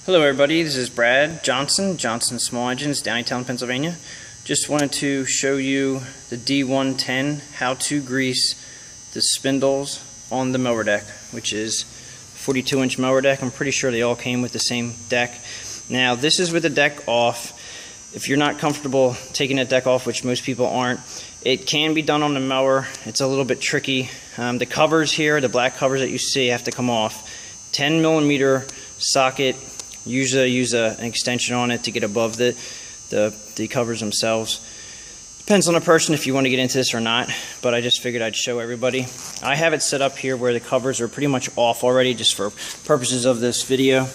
Hello everybody, this is Brad Johnson Small Engines, Downingtown, Pennsylvania. Just wanted to show you the D110, how to grease the spindles on the mower deck, which is 42-inch mower deck. I'm pretty sure they all came with the same deck. Now this is with the deck off. If you're not comfortable taking that deck off, which most people aren't, it can be done on the mower. It's a little bit tricky. The covers here, the black covers that you see, have to come off. 10mm socket. Usually I use an extension on it to get above the covers themselves. Depends on the person if you want to get into this or not, but I just figured I'd show everybody. I have it set up here where the covers are pretty much off already, just for purposes of this video.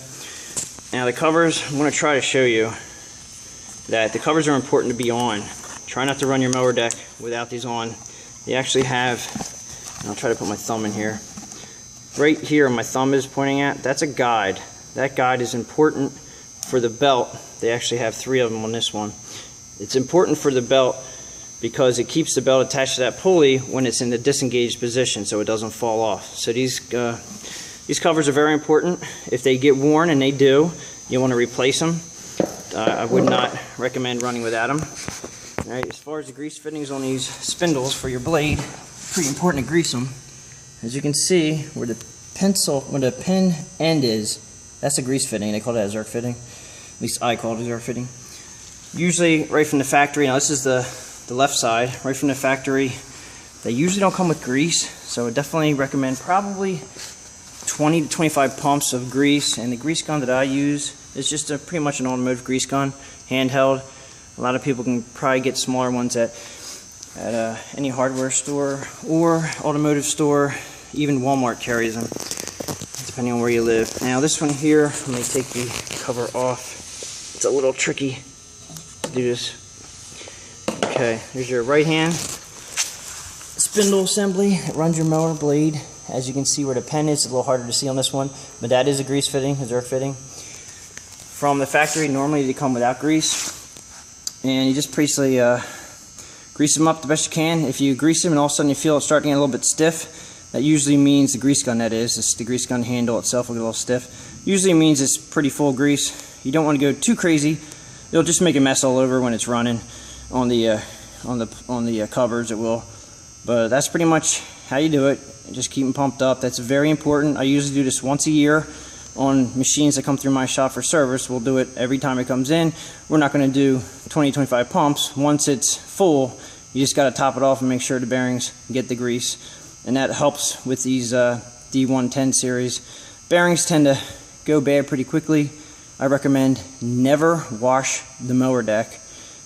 Now the covers, I'm going to try to show you that the covers are important to be on. Try not to run your mower deck without these on. They actually have, and I'll try to put my thumb in here. Right here, my thumb is pointing at, that's a guide. That guide is important for the belt. They actually have 3 of them on this one. It's important for the belt because it keeps the belt attached to that pulley when it's in the disengaged position so it doesn't fall off. So these covers are very important. If they get worn, and they do, you want to replace them. I would not recommend running without them. All right, as far as the grease fittings on these spindles for your blade, pretty important to grease them. As you can see, where the pin end is, that's a grease fitting. They call it a Zerk fitting. At least I call it a Zerk fitting. Usually right from the factory, now this is the left side, right from the factory, they usually don't come with grease, so I definitely recommend probably 20 to 25 pumps of grease. And the grease gun that I use is just pretty much an automotive grease gun, handheld. A lot of people can probably get smaller ones at any hardware store or automotive store. Even Walmart carries them, depending on where you live. Now this one here, let me take the cover off. It's a little tricky to do this. Okay, here's your right hand spindle assembly that runs your mower blade. As you can see where the pen is, it's a little harder to see on this one, but that is a grease fitting, a Zerk fitting. From the factory, normally they come without grease, and you just basically grease them up the best you can. If you grease them and all of a sudden you feel it starting to get a little bit stiff, that usually means the grease gun, that is. It's the grease gun handle itself will get a little stiff. Usually means it's pretty full grease. You don't want to go too crazy. It'll just make a mess all over when it's running on the covers. It will. But that's pretty much how you do it. Just keep them pumped up. That's very important. I usually do this once a year on machines that come through my shop for service. We'll do it every time it comes in. We're not going to do 20-25 pumps. Once it's full, you just got to top it off and make sure the bearings get the grease. And that helps with these D110 series. Bearings tend to go bad pretty quickly. I recommend never wash the mower deck.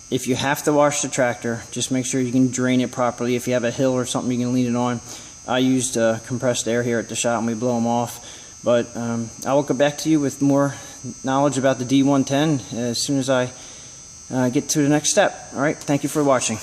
If you have to wash the tractor, just make sure you can drain it properly. If you have a hill or something you can lean it on. I used compressed air here at the shop and we blow them off. But I will get back to you with more knowledge about the D110 as soon as I get to the next step. Alright, thank you for watching.